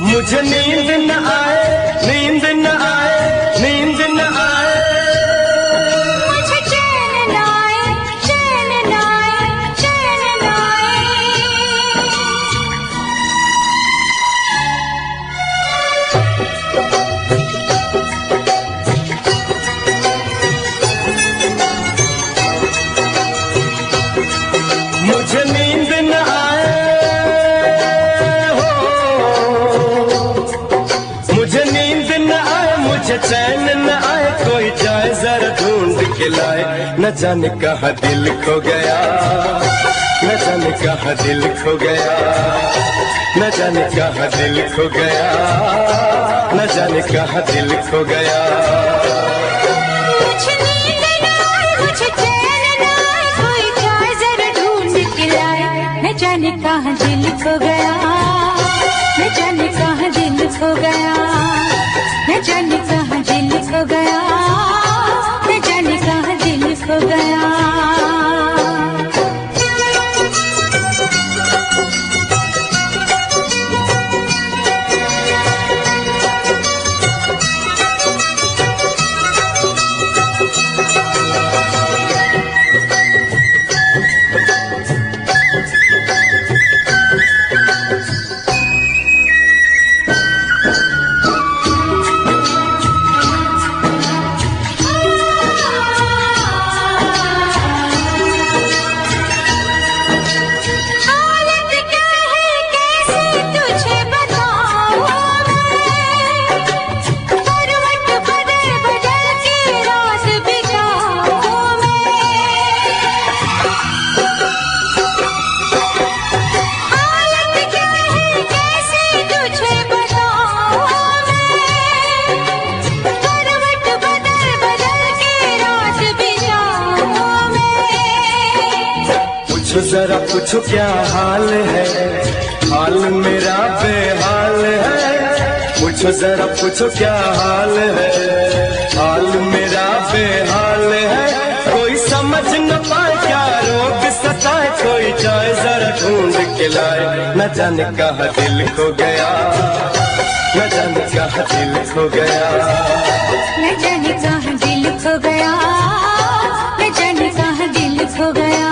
मुझे नींद न आए, नींद न आए, नींद न आए, मुझे चैन न आए, चैन न आए, चैन न मुझे नींद न आए हो, मुझे नींद न आए, मुझे चैन न आए, कोई जाए जरा ढूंढ के लाए, न जाने कहाँ दिल खो गया, न जाने कहाँ दिल खो गया, न जाने कहाँ दिल खो गया, न जाने कहाँ दिल खो गया। मुझे नींद न आए, मुझे चैन न आए, कोई जाए जरा ढूंढ के लाए, न जाने कहाँ दिल खो गया, न जाने कहाँ दिल खो गया, न जाने कहाँ दिल खो गया, न जाने कहाँ दिल खो गया। पूछो जरा पूछो क्या हाल है, हाल मेरा बेहाल है, पूछो जरा पूछो क्या हाल है, हाल मेरा बेहाल है, कोई समझ न पाए क्या रोग सताए, कोई जाए जरा ढूंढ के लाए, न जाने कहाँ दिल खो गया, न जाने कहाँ दिल खो गया, न जाने कहाँ दिल खो गया, न जाने कहाँ दिल खो गया।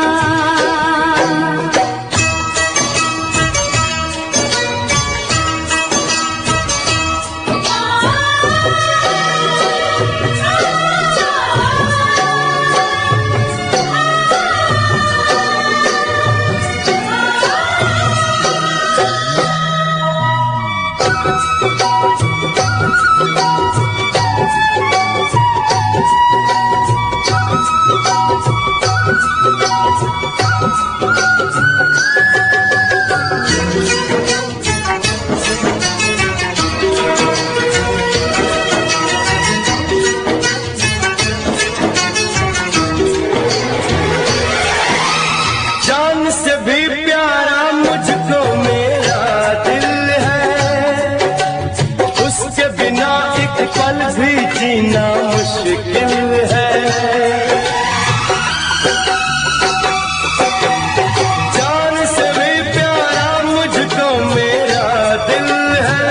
जान से भी प्यारा मुझको मेरा दिल है, उसके बिना एक पल भी जीना मुश्किल है। जान से भी प्यारा मुझको मेरा दिल है,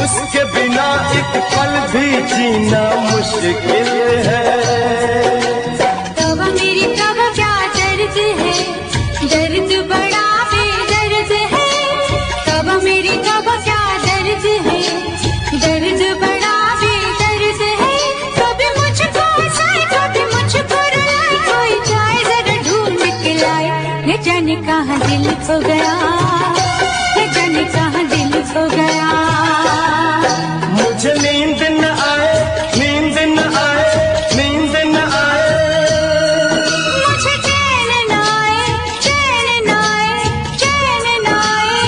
उसके बिना एक पल भी जीना मुश्किल है। दर्द बड़ा बेदर्द है, तब मेरी तब क्या दर्द है, दर्द बड़ा बेदर्द है, कभी मुझको हंसाए कभी मुझको रुलाए, कोई जाए जरा ढूंढ के लाए, न जाने कहाँ दिल खो गया, न जाने कहाँ दिल खो गया। मुझे नींद न आए, नींद न आए, नींद न आए, मुझे चैन न आए, चैन न आए, चैन न आए।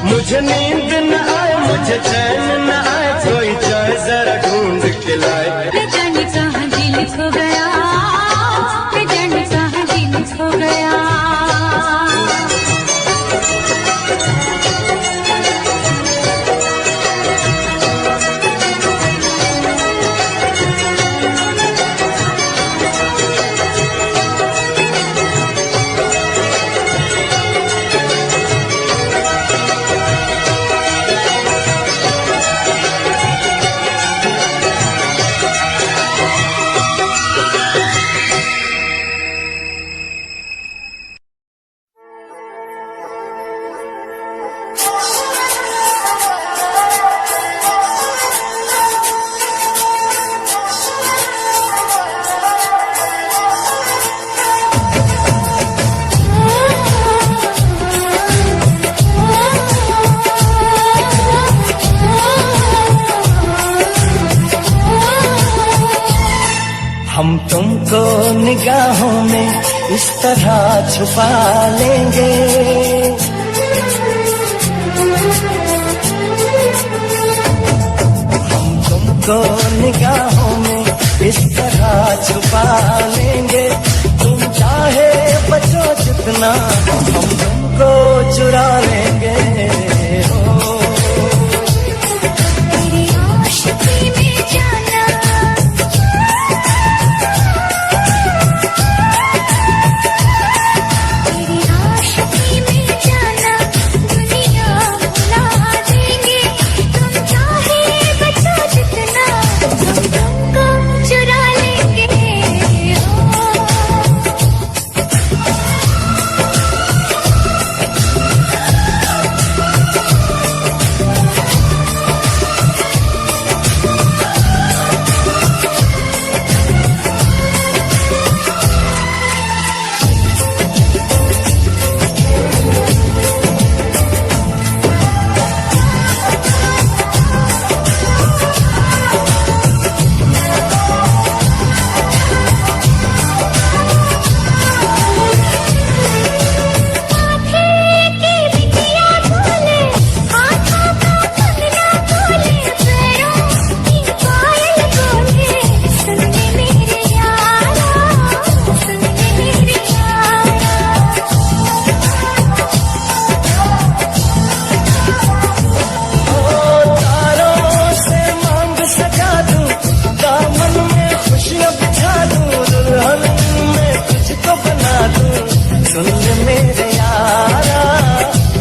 मुझे नींद न आए, मुझे चैन न आए, कोई जाए जरा ढूंढ के लाए, न जाने कहाँ दिल खो गया, न जाने कहाँ दिल खो गया। तुमको निगाहों में इस तरह छुपा लेंगे, हम तुमको निगाहों में इस तरह छुपा लेंगे। तुम चाहे बचो जितना हम तुमको चुरा लेंगे। तेरी आशिकी में जाना, तेरी आशिकी में जाना दुनिया भुला देंगे। तुम चाहे बचो जितना हम तुमको चुरा लेंगे।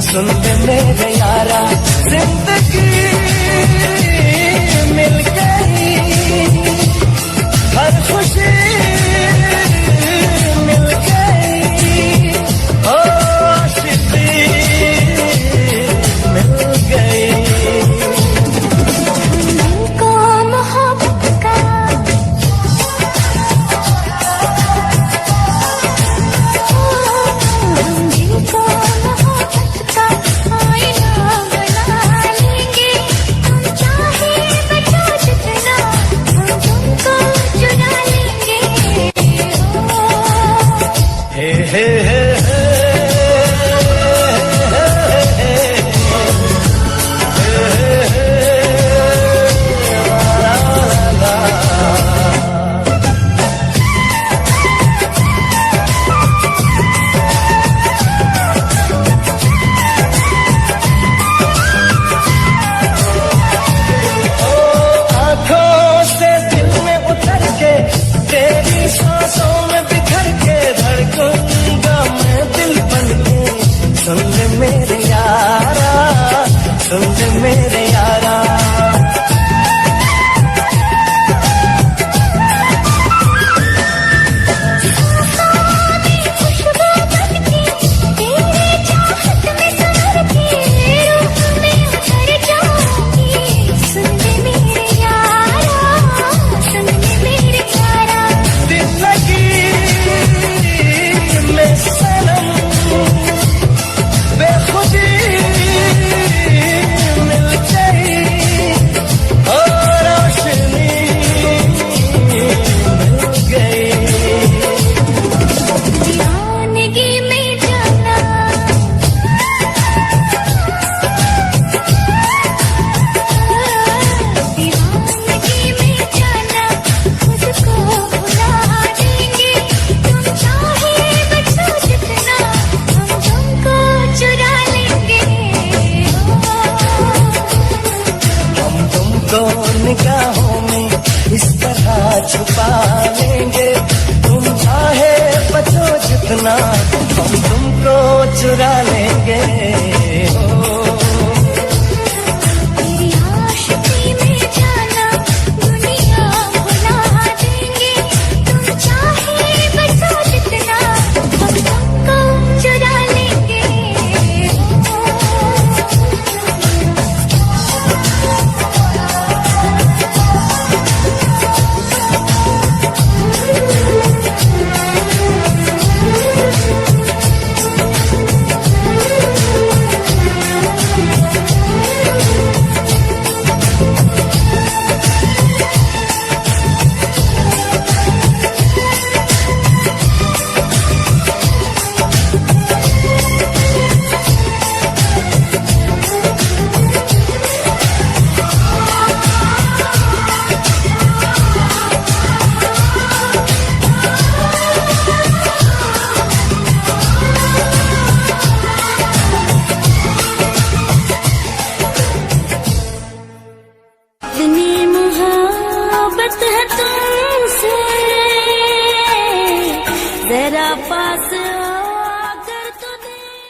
सुन ले मेरे यारा, जिंदगी मिल गई, हर खुशी मिल गई, ओ आशिकी मिल गई। तुमको मोहब्बत का तुमको मोहब्बत का आईना बना लेंगे। तुम चाहे बचो जितना हम तुमको चुरा लेंगे। हे हे हे तेरी सांसों में बिखर के धड़कूंगा मैं दिल बन के। सुन ले मेरे यारा, सुन ले मेरे यारा, खुशबू बनके तेरे चाहत में संवरके रूप में उतर जाऊंगी। सुन ले मेरे यारा, सुन ले मेरे यारा, दिल लगी में सनम बेखुदी मिल जरा पास आकर तो देख।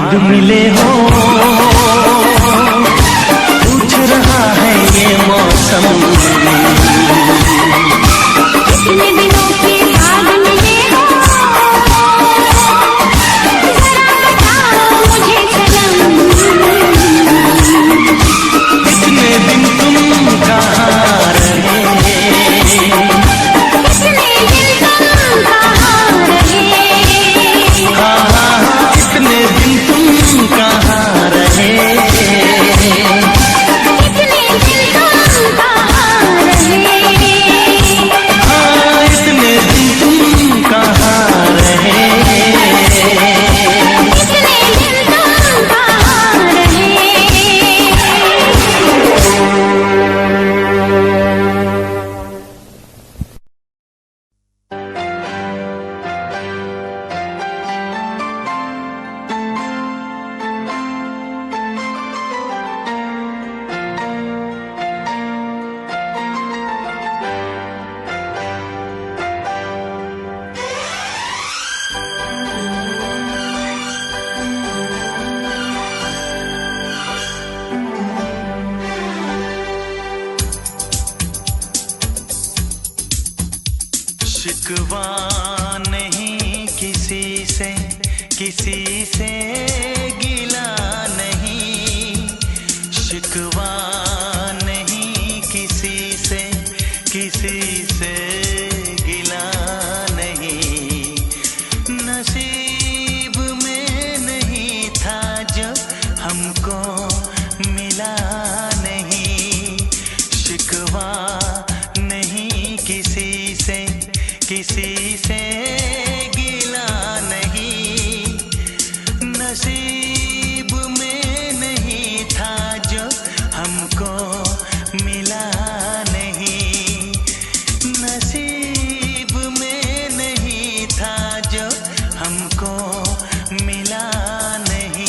बाद मिले हो, पूछ रहा है ये मौसम। कितने दिनों के बाद मिले हो, जरा बताओ मुझे सनम। कितने दिन तुम कहाँ रहे, कितने दिन तुम कहाँ रहे, हाँ कितने दिन तुम कहाँ रहे, कितने दिन तुम कहाँ रहे, हाँ इतने दिन तुम कहाँ रहे। कितने दिन तुम कहाँ रहे। शिकवा नहीं किसी से, किसी से गिला नहीं, शिकवा नहीं किसी से, किसी से गिला नहीं, नसीब में नहीं था जो हमको मिला नहीं, शिकवा नहीं किसी से, किसी से गिला नहीं, नसीब में नहीं था जो हमको मिला नहीं, नसीब में नहीं था जो हमको मिला नहीं।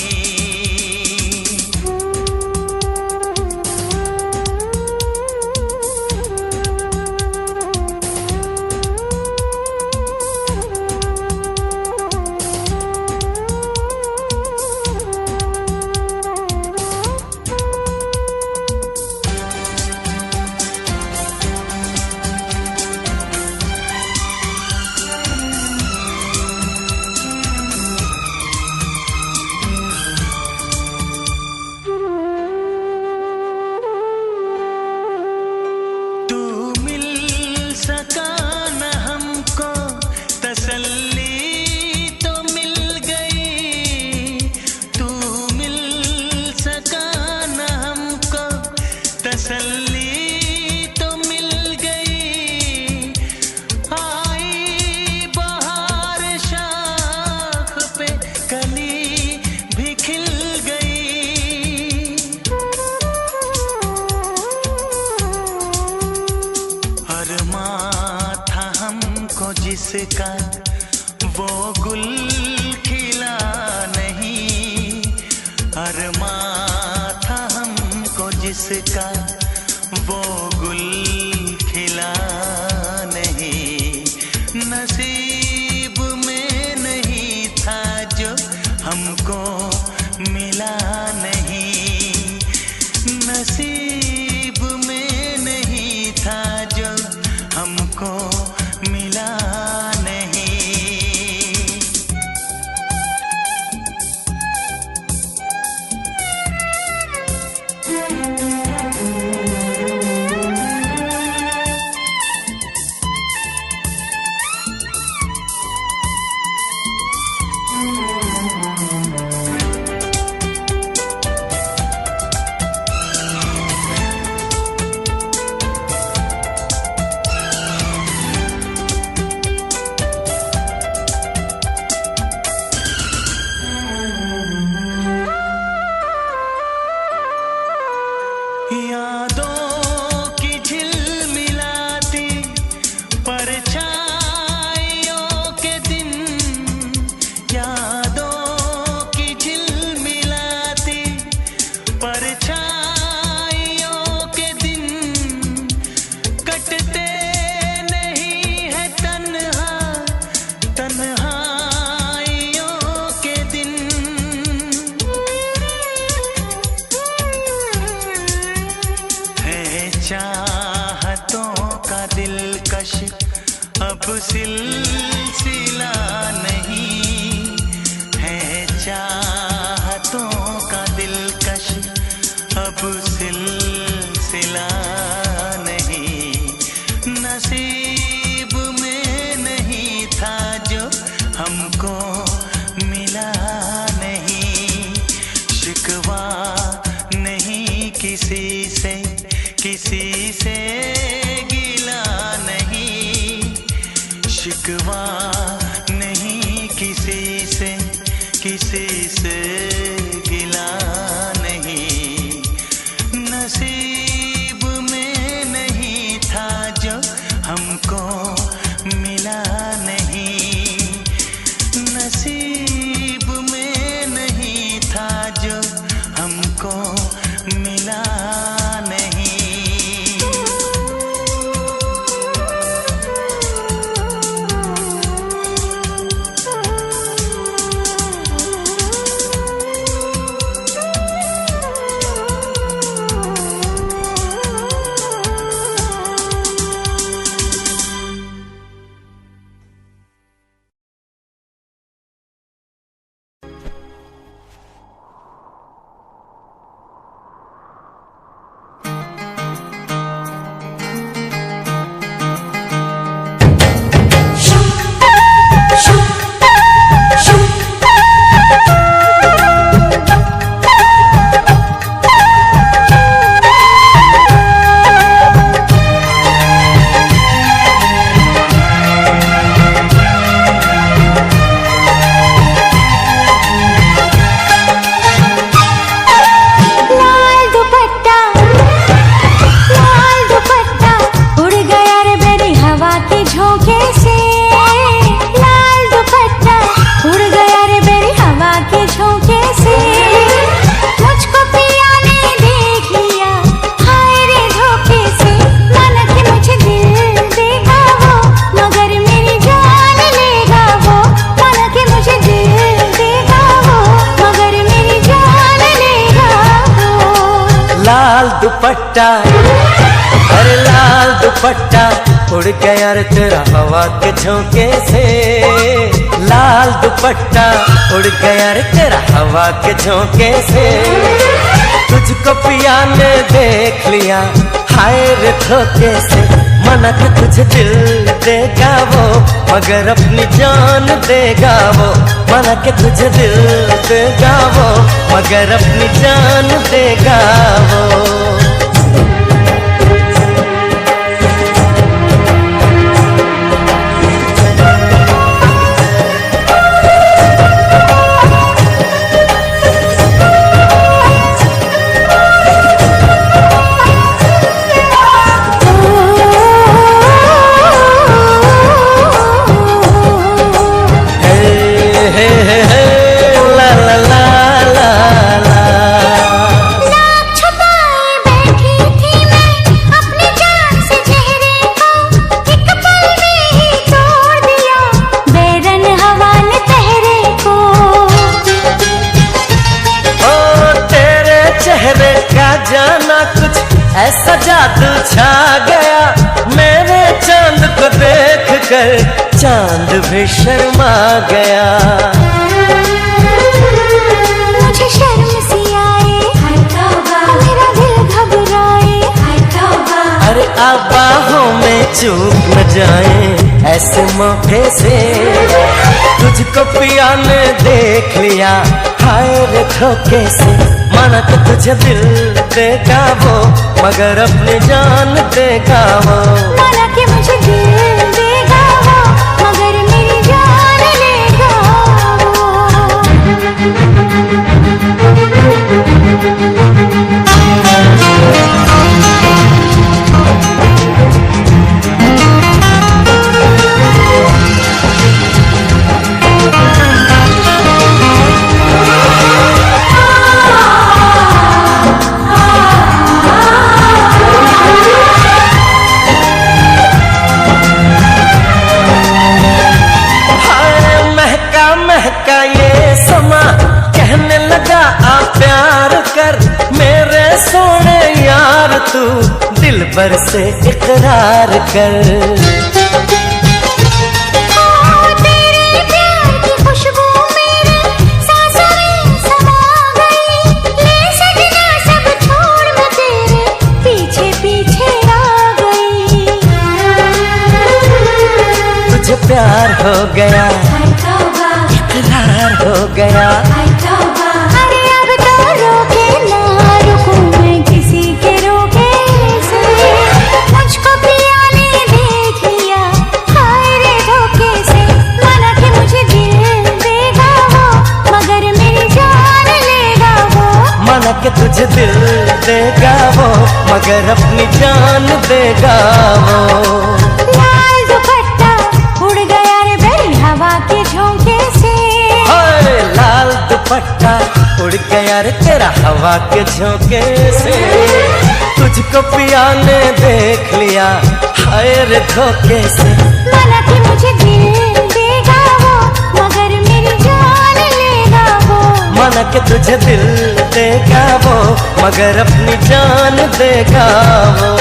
तसल्ली तो मिल गई, आई बहार शाख पे कली भी खिल गई, अरमां था हमको जिसका वो गुल खिला नहीं, अरमां था हमको जिसका वो गुल खिला नहीं, नसीब में नहीं था जो हमको मिला नहीं, नसीब में नहीं था जो हमको मिला नहीं। अब सिलसिला नहीं है चाहतों का दिलकश, अब सिलसिला नहीं, नसीब में नहीं था जो हमको मिला नहीं। शिकवा नहीं किसी से, किसी से गिला नहीं, शिकवा नहीं किसी से, किसी से गिला नहीं। नसीब में नहीं था जो हमको मिला नहीं, नसीब में नहीं था जो हमको मिला नहीं। दुपट्टा, अरे लाल दुपट्टा उड़ गया रे तेरा हवा के झोंके से। लाल दुपट्टा उड़ गया रे तेरा हवा के झोंके से। तुझको पिया ने देख लिया हाय रे धोखे से। मना के तुझे दिल देगा वो मगर अपनी जान देगा वो। मना के तुझे दिल देगा वो मगर अपनी जान देगा वो। जाना कुछ ऐसा जादू छा गया मेरे चांद को देख कर चांद भी शर्मा गया। मुझे शर्म सी आए मेरा दिल घबराए। अरे आप बाहों में चूक न जाए ऐसे मौके से। तुझको पिया ने देख लिया हाय रे धोखे से। माना तो तुझे दिल देगा वो मगर अपनी जान देगा वो। माना कि मुझे दिल देगा वो मगर मेरी जान लेगा का ये समा कहने लगा आ प्यार कर मेरे सोने यार तू दिल भर से इकरार कर। प्यार हो गया, इकरार हो गया। अरे अब तो रोके ना रुकूं मैं किसी के रोके से, मुझको पिया ने देख लिया हाय रे धोखे से। माना कि मुझे दिल देगा वो, मगर मेरी जान लेगा वो। माना कि तुझे दिल देगा वो, मगर अपनी जान देगा वो। लाल दुपट्टा उड़ गया रे बेरी हवा के झोंके से। हाय लाल दुपट्टा उड़ गया रे तेरा हवा के झोंके से। तुझको पिया ने देख लिया हाय रे धोखे से। माना कि मुझे दिल देगा वो, मगर मेरी जान लेगा वो। माना कि तुझे दिल देगा वो, मगर अपनी जान देगा वो।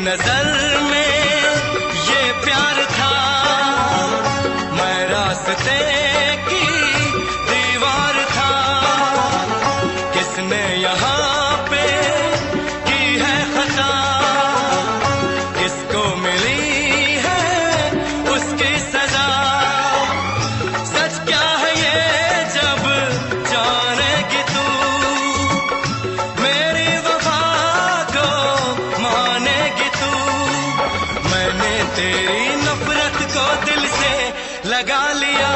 नजर में ये प्यार था, मैं रास्ते की दीवार था। किसने यहाँ पे की है खता, किसको मिली है उसकी सजा। सच क्या है ये जब जानेगी तू, मेरी वफा को मानेगी तू। मैंने तेरी नफरत को दिल से लगा लिया,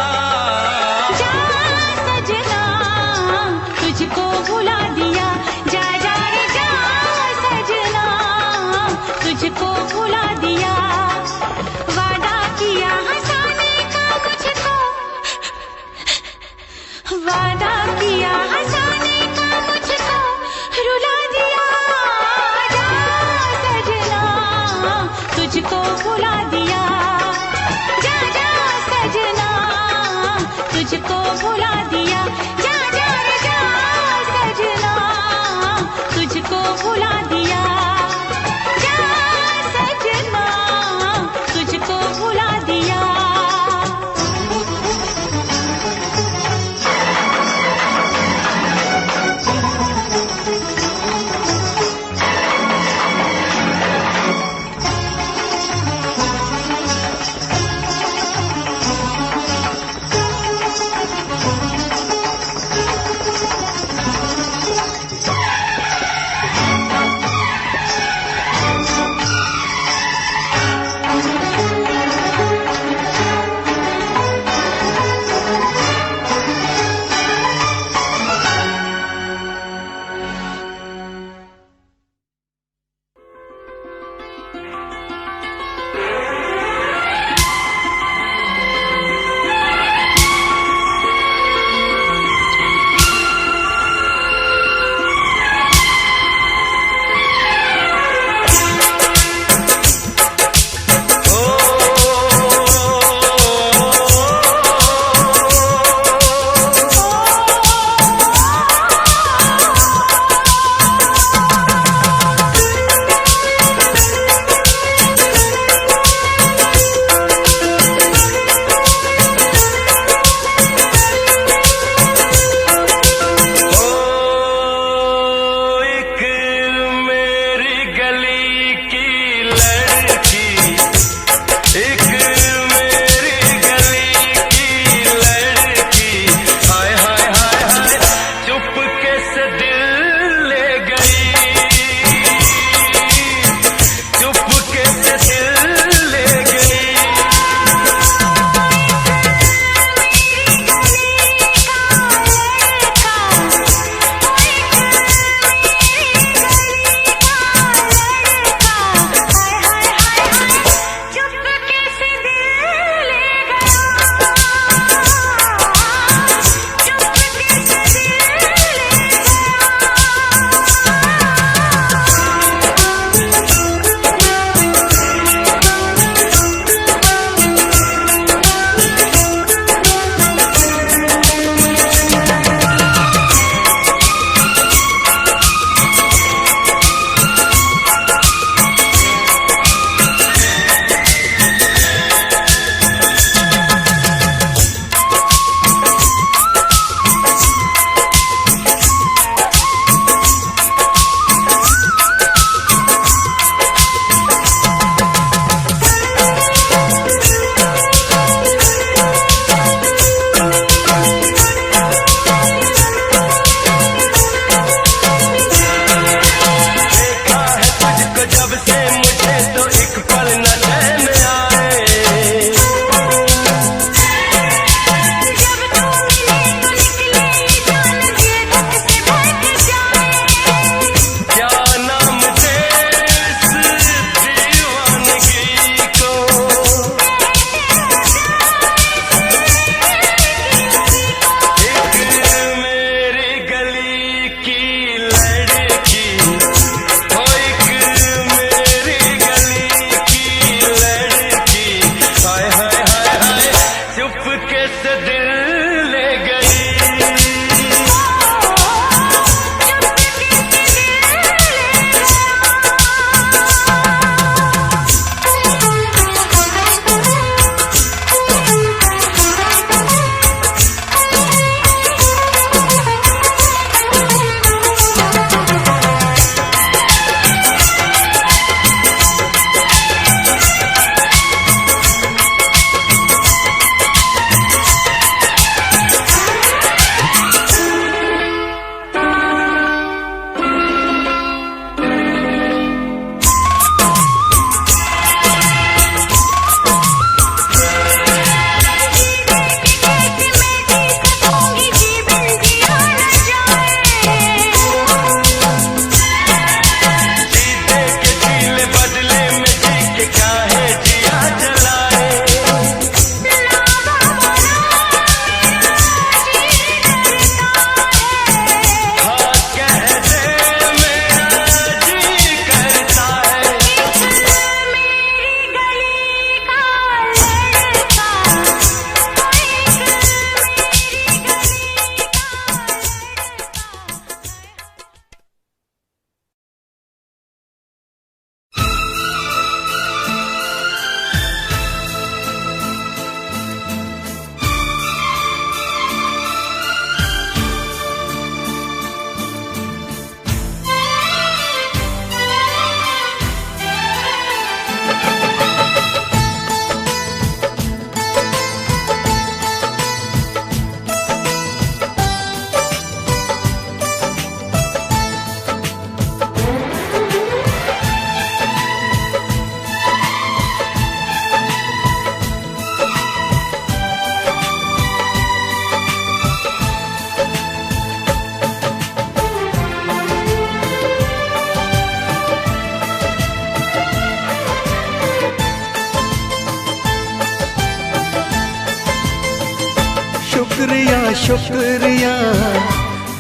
शुक्रिया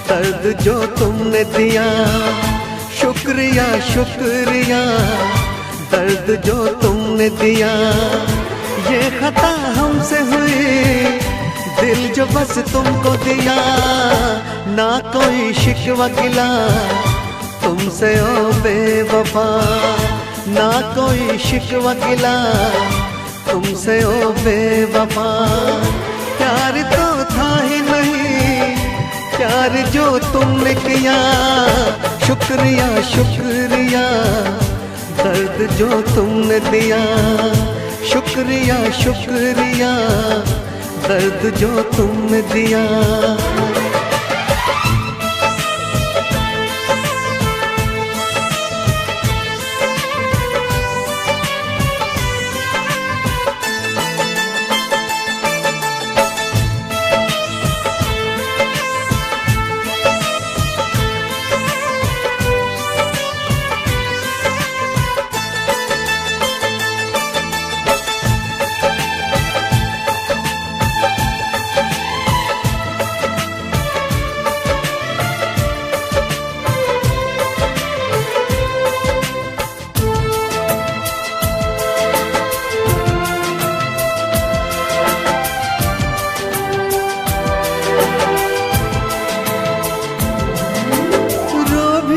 दर्द जो तुमने दिया, शुक्रिया शुक्रिया दर्द जो तुमने दिया। ये खता हमसे हुई, दिल जो बस तुमको दिया, ना कोई शिकवा गिला तुमसे ओ बेवफा, ना कोई शिकवा गिला तुमसे ओ बेवफा। प्यार तो था ही नहीं, प्यार जो तुमने किया, शुक्रिया शुक्रिया दर्द जो तुमने दिया, शुक्रिया शुक्रिया दर्द जो तुमने दिया।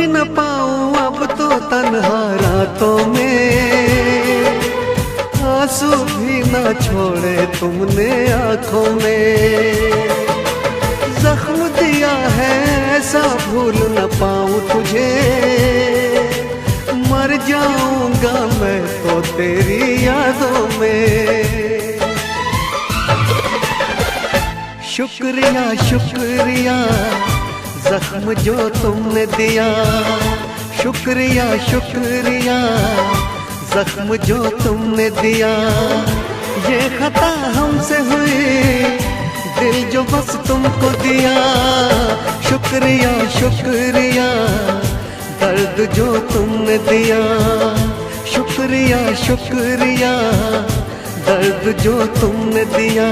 न पाऊं अब तो तन्हा रातों में, आंसू भी न छोड़े तुमने आंखों में। जख्म दिया है ऐसा भूल न पाऊं तुझे, मर जाऊंगा मैं तो तेरी यादों में। शुक्रिया शुक्रिया जख्म जो तुमने दिया, शुक्रिया शुक्रिया जख्म जो तुमने दिया। ये खता हमसे हुई, दिल जो बस तुमको दिया, शुक्रिया शुक्रिया दर्द जो तुमने दिया, शुक्रिया शुक्रिया दर्द जो तुमने दिया।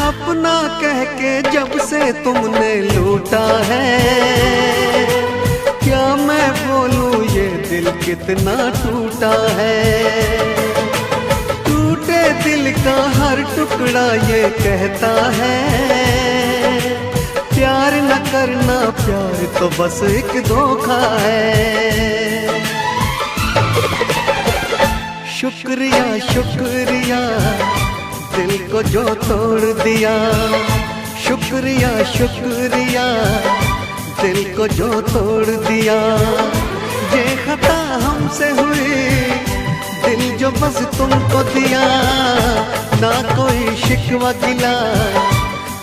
अपना कह के जब से तुमने लूटा है, क्या मैं बोलूं ये दिल कितना टूटा है। टूटे दिल का हर टुकड़ा ये कहता है, प्यार न करना प्यार तो बस एक धोखा है। शुक्रिया शुक्रिया दिल को जो तोड़ दिया, शुक्रिया शुक्रिया दिल को जो तोड़ दिया। ये खता हमसे हुई, दिल जो बस तुमको दिया, ना कोई शिकवा गिला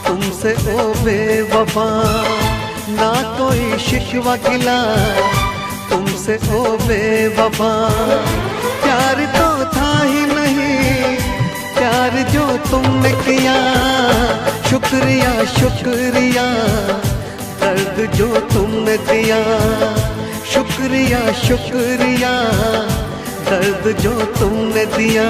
तुमसे ओ बेवफा, ना कोई शिकवा गिला तुमसे ओ बेवफा। प्यार तो था ही नहीं, प्यार जो तुमने किया, शुक्रिया शुक्रिया दर्द जो तुमने दिया, शुक्रिया शुक्रिया दर्द जो तुमने दिया।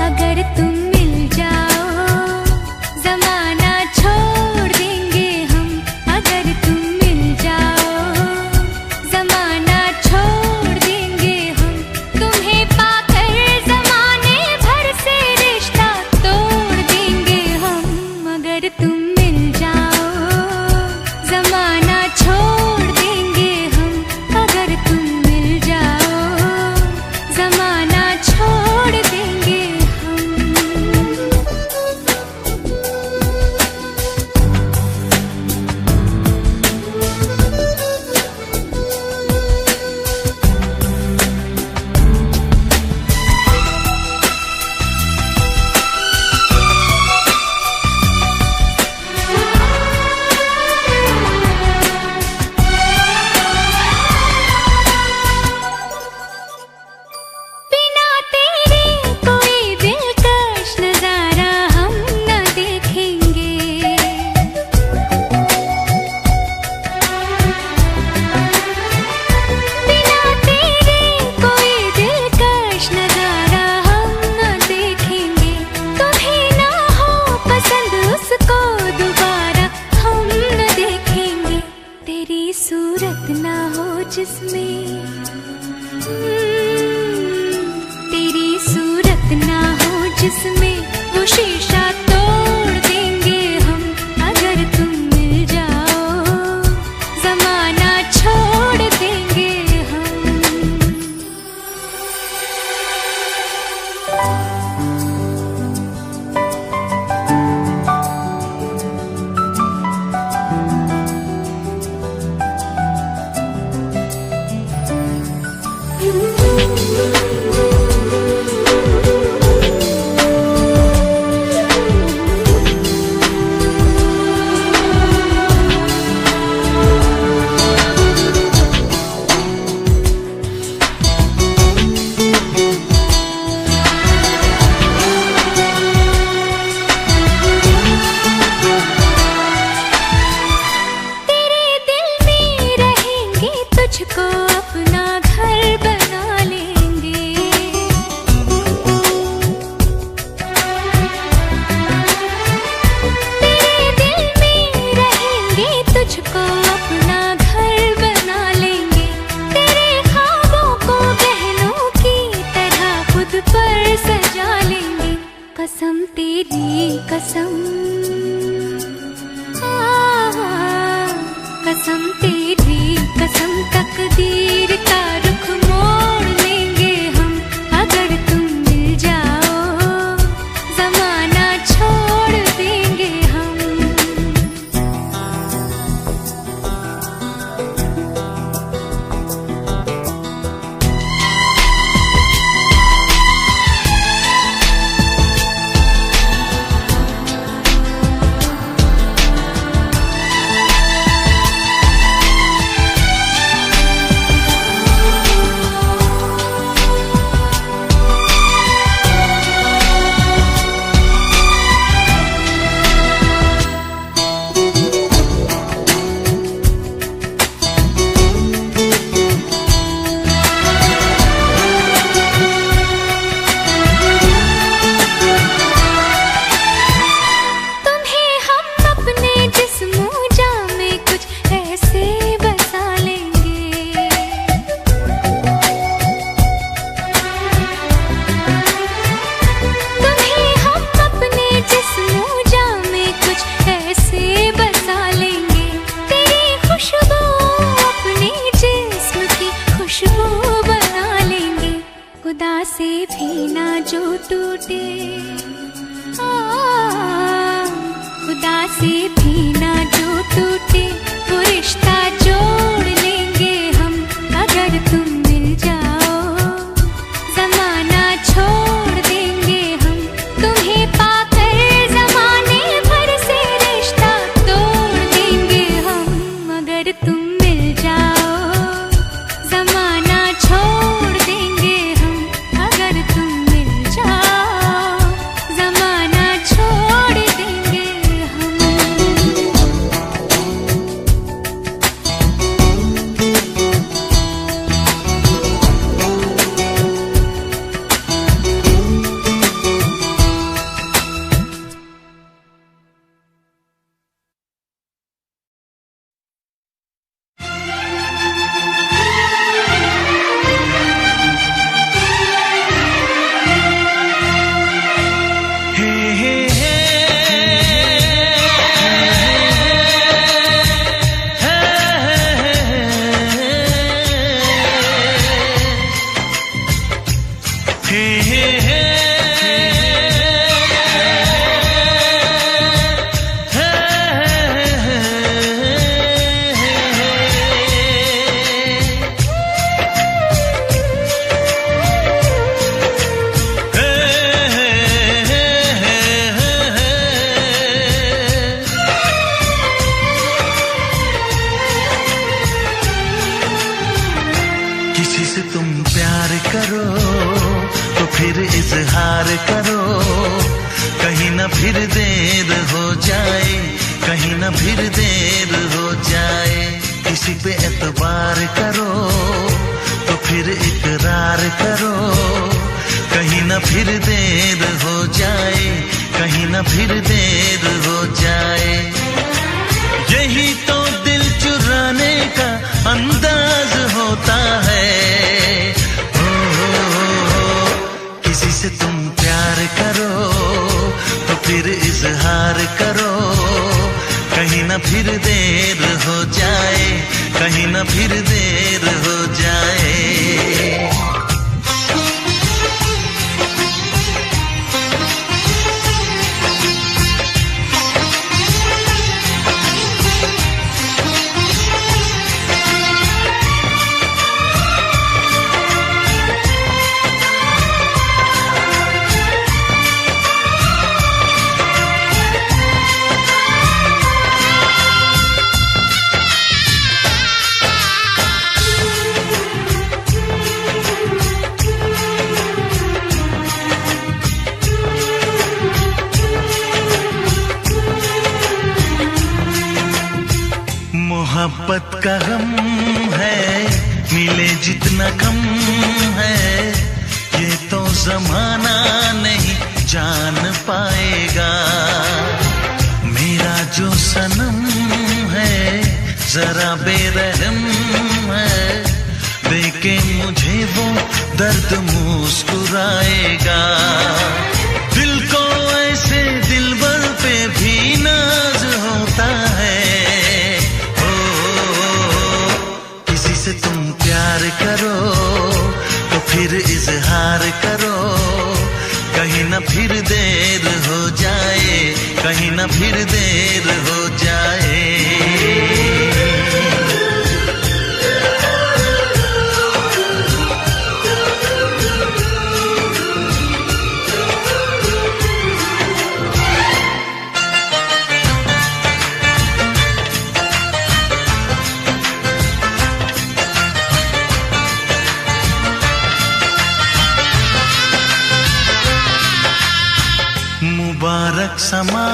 अगर तुम मिल जाओ ज़माना छोड़ देंगे हम, अगर तुम मिल जाओ जिसमें तेरी सूरत ना हो, जिसमें वो शीशा तोड़ देंगे हम अगर तुम मिल जाओ, जमाना छोड़ देंगे हम। तुझको अपना घर बना लेंगे, तेरे दिल में रहेंगे, तुझको अपना घर बना लेंगे, तेरे ख्वाबों को गहनों की तरह खुद पर सजा लेंगे। कसम तेरी कसम, कसम तेरी कसम, तकदीर का रुख मोड़ लेंगे हम अगर तुम मिल जाओ, जमाना छोड़ देंगे हम। खुदा से भी ना जो टूटे, खुदा से भी ना जो टूटे, वो रिश्ता जोड़ लेंगे हम अगर तुम मिल जाओ, जमाना छोड़ देंगे हम। तुम्हें पाकर जमाने भर से रिश्ता तोड़ देंगे हम अगर तुम मिल जाओ, जमाना छोड़ देंगे हम अगर तुम मिल जाओ, जमाना छोड़ देंगे हम। किसी से तुम प्यार करो तो फिर इजहार करो, कहीं ना फिर देर हो जाए, कहीं ना फिर देर हो जाए। किसी पे एतबार करो तो फिर इकरार करो, कहीं ना फिर देर हो जाए, कहीं ना फिर देर हो जाए। यही तो दिल चुराने का अंदाज होता फिर देर हो जाए, कहीं न फिर देर हो जाए। मोहब्बत का गम है, मिले जितना कम है, ये तो जमाना नहीं जान पाएगा। मेरा जो सनम है जरा बेरहम है, देखे मुझे वो दर्द मुस्कुराएगा। दिल को ऐसे दिलबर पे भी नाज होता है। से तुम प्यार करो तो फिर इजहार करो, कहीं न फिर देर हो जाए, कहीं न फिर देर हो जाए। मुबारक समा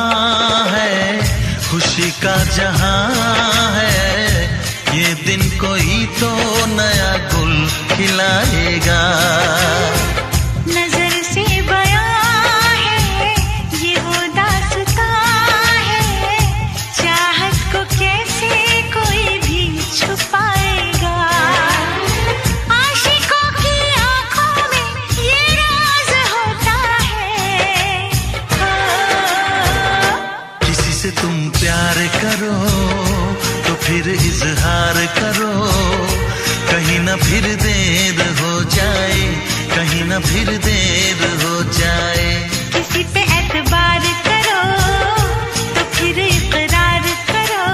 है, खुशी का जहां है, ये दिन कोई तो नया गुल खिलाएगा। नजर से बयां है ये वो दास्तां है, चाहत को कैसे कोई भी छुपाएगा। आशिकों की आंखों में ये राज होता है। किसी से तुम प्यार करो तो फिर इजहार करो, कहीं न फिर देर हो जाए, कहीं न फिर देर हो जाए। किसी पे एतबार करो तो फिर इकरार करो,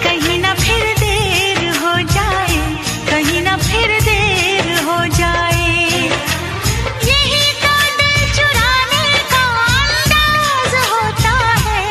कहीं ना फिर देर हो जाए, कहीं ना फिर देर हो जाए। यही तो दिल चुराने का अंदाज होता है।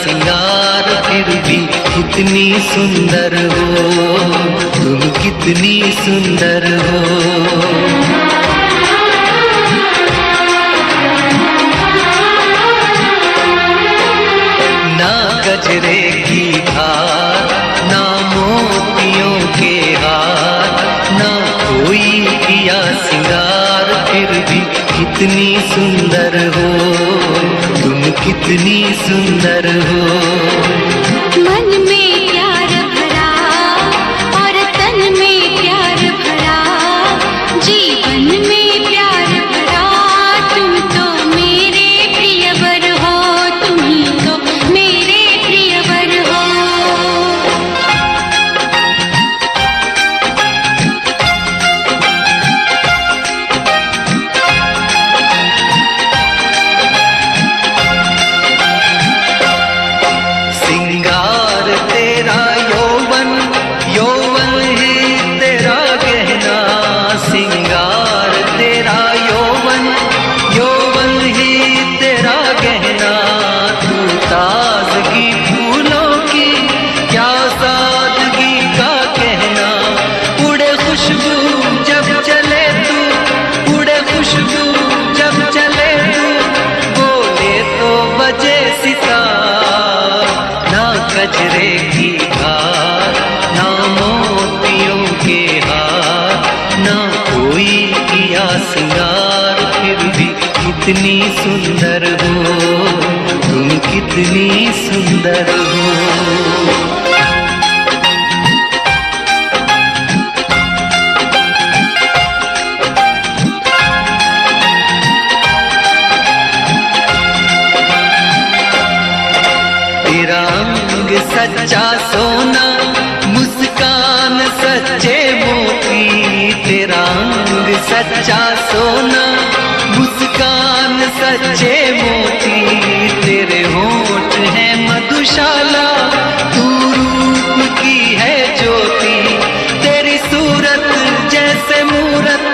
सिंगार, फिर भी कितनी सुंदर हो तुम, कितनी सुंदर हो। ना गजरे की धार, ना मोतियों के हार, ना कोई किया सिंगार, फिर भी कितनी सुंदर हो तुम, कितनी सुंदर हो। मन में प्यार भरा और तन में प्यार भरा, जीवन में प्यार भरा, तुम तो मेरे प्रियवर हो, तुम ही तो मेरे प्रियवर हो। सिंगार तेरा यौवन, यौवन ही तेरा गहना, सिंगार तेरा यौवन, यौवन ही तेरा गहना। तू ताजगी फूलों की, क्या सादगी का कहना। उड़े खुशबू जब चले तू, उड़े खुशबू जब चले तू, बोले तो बजे सितार। ना गजरे की धार, ना मोतियों के हार, ना कोई किया सिंगार, फिर भी कितनी सुंदर हो तुम, कितनी सुंदर हो। तेरा अंग सच्चा सोना, मुस्कान सच्चे मोती, तेरा अंग सच्चा सोना, मुस्कान सच्चे मोती। तेरे होंठ है मधुशाला, तू रूप की है ज्योति। तेरी सूरत जैसे मूरत,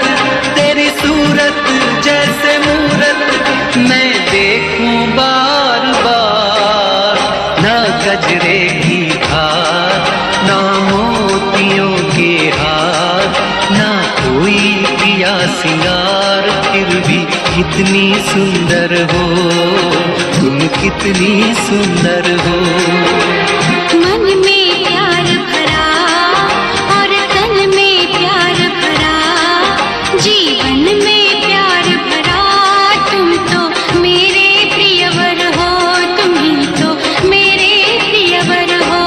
तेरी सूरत जैसे मूरत, मैं देखूं बार बार। ना गजरे की धार, ना मोतियों के हार, ना कोई किया सिंगार, फिर भी कितनी सुंदर हो तुम, कितनी सुंदर हो। मन में प्यार भरा और तन में प्यार भरा, जीवन में प्यार भरा, तुम तो मेरे प्रियवर हो, तुम ही तो मेरे प्रियवर हो।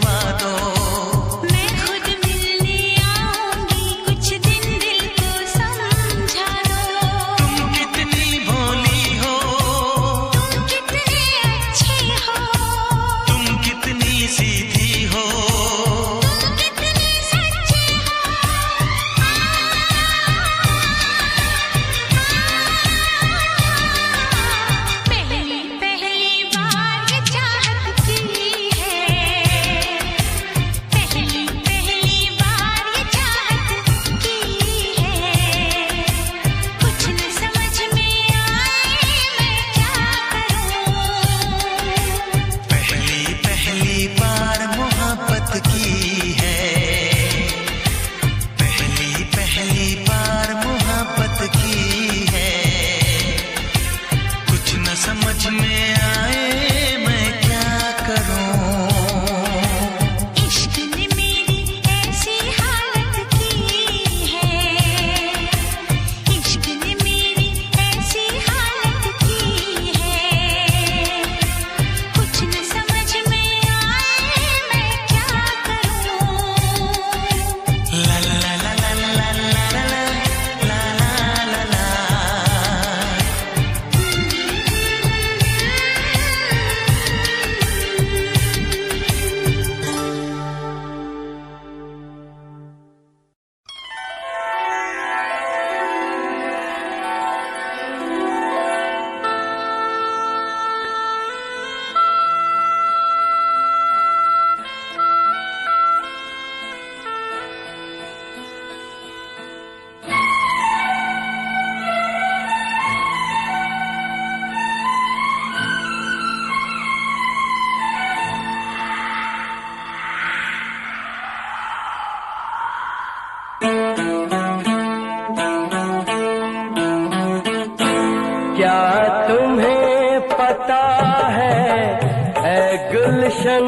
वादों। मैं खुद मिलने आऊंगी, कुछ दिन दिल को समझा दो। तुम कितनी भोली हो, तुम कितने अच्छे हो, तुम कितनी सीधी हो, तुम कितने सच्चे हो। पहली पहली बार ये चाहत की है, पहली पहली बार ये चाहत की है। कुछ न समझ में आए मैं क्या करूं। पहली पहली बार मोहब्बत की है, पहली पहली बार मोहब्बत की है। कुछ न समझ में आए मैं क्या करूं। इश्क ने मेरी ऐसी हालत की है, इश्क ने मेरी ऐसी हालत की है। कुछ न समझ में आए मैं क्या करूं। ला ला ला ला ला ला ला ला ला ला ला। क्या तुम्हें पता है ऐ गुलशन,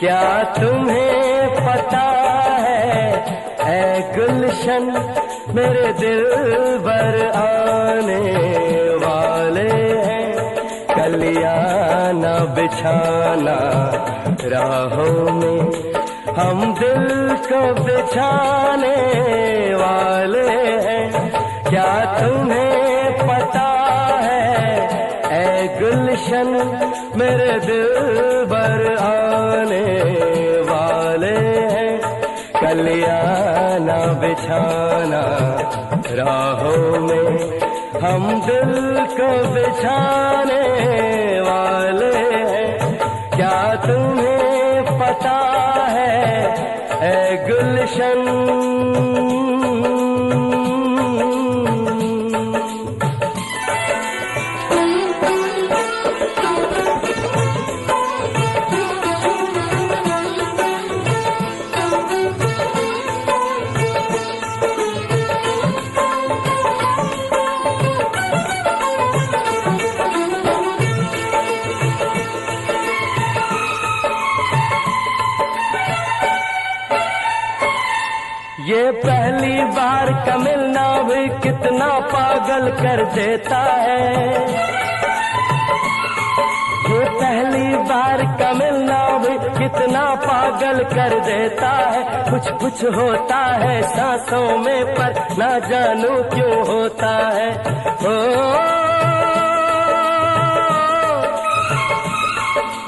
क्या तुम्हें पता है ऐ गुलशन, मेरे दिल भर आने वाले हैं। कलियां न बिछाना राहों में, हम दिल को बिछाने वाले हैं। क्या तुम्हें पता है ऐ गुलशन, मेरे दिल भर आने वाले हैं। कलियां न बिछाना राहों में, हम दिल को बिछाने वाले हैं। क्या तुम्हें पता है ऐ गुलशन। ये पहली बार का मिलना भी कितना पागल कर देता है। ये पहली बार का मिलना भी कितना पागल कर देता है। कुछ कुछ होता है सांसों में, पर ना जानू क्यों होता है। ओ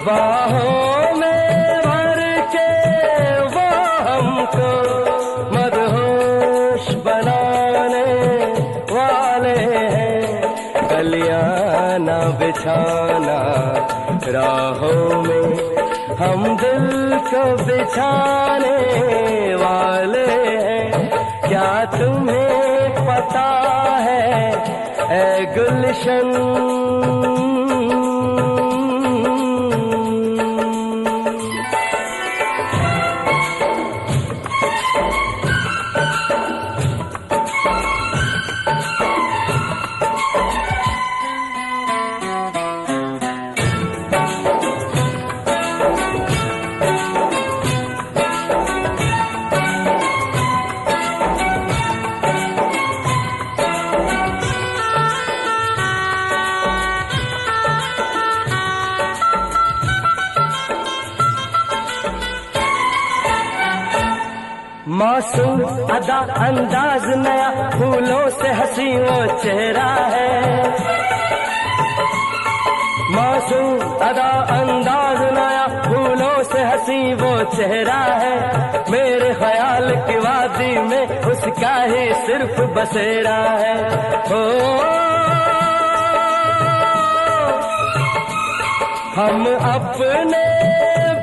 बाहों में भर के वो हमको मदहोश बनाने वाले हैं। कलियां न बिछाना राहों में, हम दिल को बिछाने वाले हैं। क्या तुम्हें पता है ऐ गुलशन। मासूम अदा अंदाज नया, फूलों से हंसी वो चेहरा है। मासूम अदा अंदाज नया, फूलों से हंसी वो चेहरा है। मेरे ख्याल की वादी में उसका ही सिर्फ बसेरा है। हो हम अपने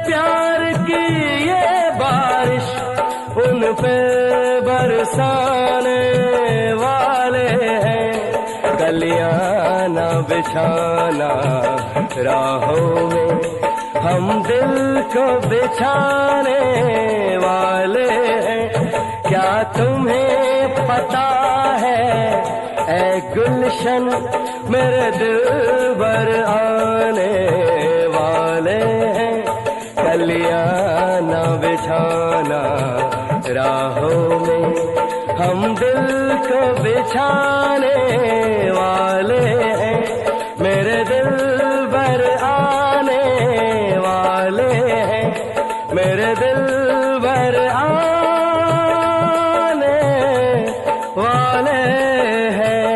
प्यार की ये बारिश उन पे बरसाने वाले हैं। गलियां न बिछाना राहों में, हम दिल को बिछाने वाले हैं। क्या तुम्हें पता है ऐ गुलशन, मेरे दिल भर आने वाले हैं। कलियां न बिछाना राहों में, हम दिल को बिछाने वाले हैं। मेरे दिल भर आने वाले हैं, मेरे दिल भर आने वाले हैं।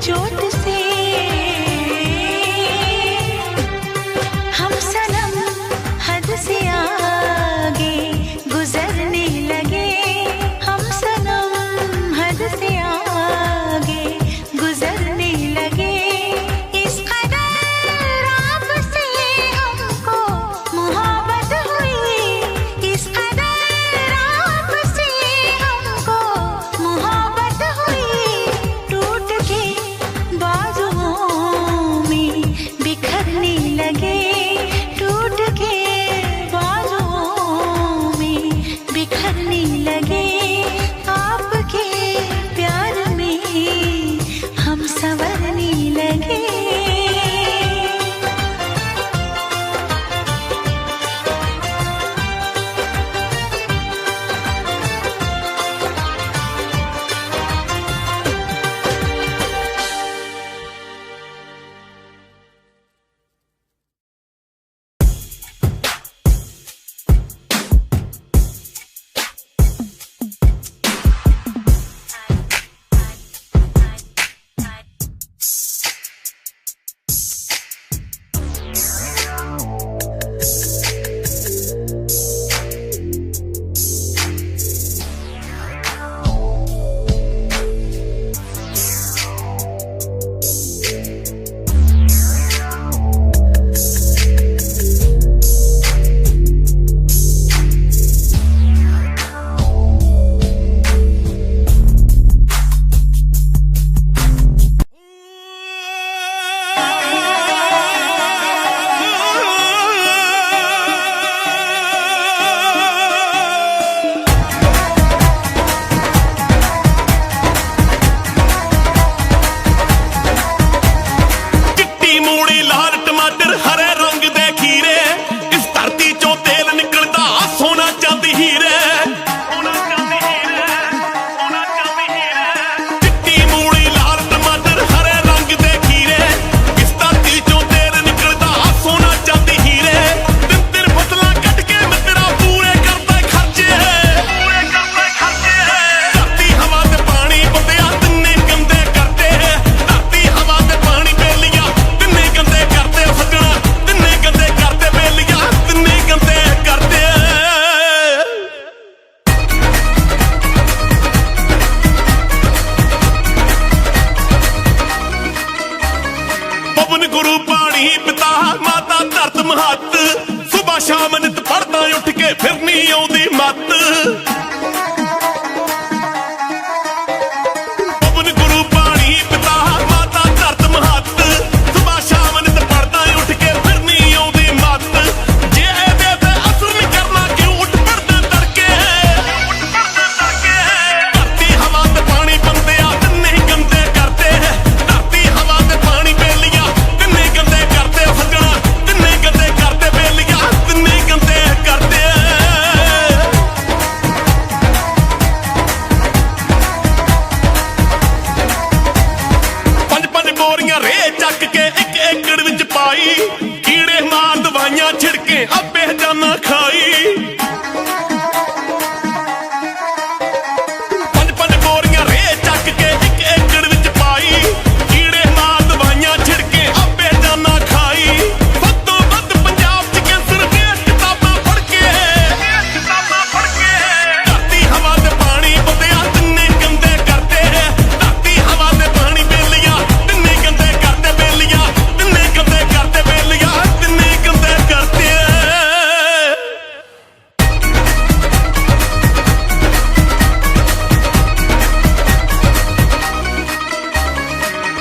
चोट से हम सनम हद से आगे गुजरने लगे, हम सनम हद से आगे गुजरने लगे। इस कदर आपसे हमको मोहब्बत हुई, इस कदर आपसे हमको मोहब्बत हुई। टूट के बाजुओं में बिखरने लगे, टूट के बाजुओं में बिखरने लगे। आपके प्यार में हम संवरने लगे। गुरु पानी पिता माता धरत महत, सुबह शाम नित पढ़दा उठ के फिर नहीं आउंदी मत। पवन गुरु पानी पिता माता धरत महत, सुबह शाम नित पढ़दा उठ के फिर नहीं आउंदी मत। जे दे ते असर नहीं करना क्यों उठ पड़दे तड़के, धरती हवा ते पानी बंदे आ तिन्ने गंदे करते हैं। धरती हवा ते पानी बेलियां तिन्ने गंदे करते सजना, तिन्ने गंदे करते बेलियां तिन्ने गंदे करते। पंज पंज बोरियां रे चक के एक एकड़ विच पाई, कीड़े मार दवाइयां छिड़के आपे जाना खाई। पंज पंज बोरियां रे चक के एक एकड़ विच पाई, कीड़े मार दवाइयां छिड़के आपे जाना खाई। वधों वध पंजाब च कैंसर ਦੀਆਂ किताबां पढ़ के, धरती हवा ते पानी बंदियां तिन्ने गंदे करते हैं। धरती हवा ते पानी बेलियां तिन्ने गंदे करते, बेलियां तिन्ने गंदे करते, बेलियां तिन्ने गंदे करते।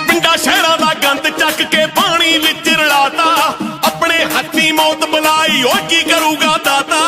ਪਿੰਡਾਂ ਸ਼ਹਿਰਾਂ ਦਾ ਗੰਦ ਚੱਕ ਕੇ ਪਾਣੀ ਵਿੱਚ ਰਲਾਤਾ, ਆਪਣੇ ਹੱਥੀਂ ਮੌਤ ਬੁਲਾਈ ਓ ਕੀ ਕਰੂਗਾ ਦਾਤਾ।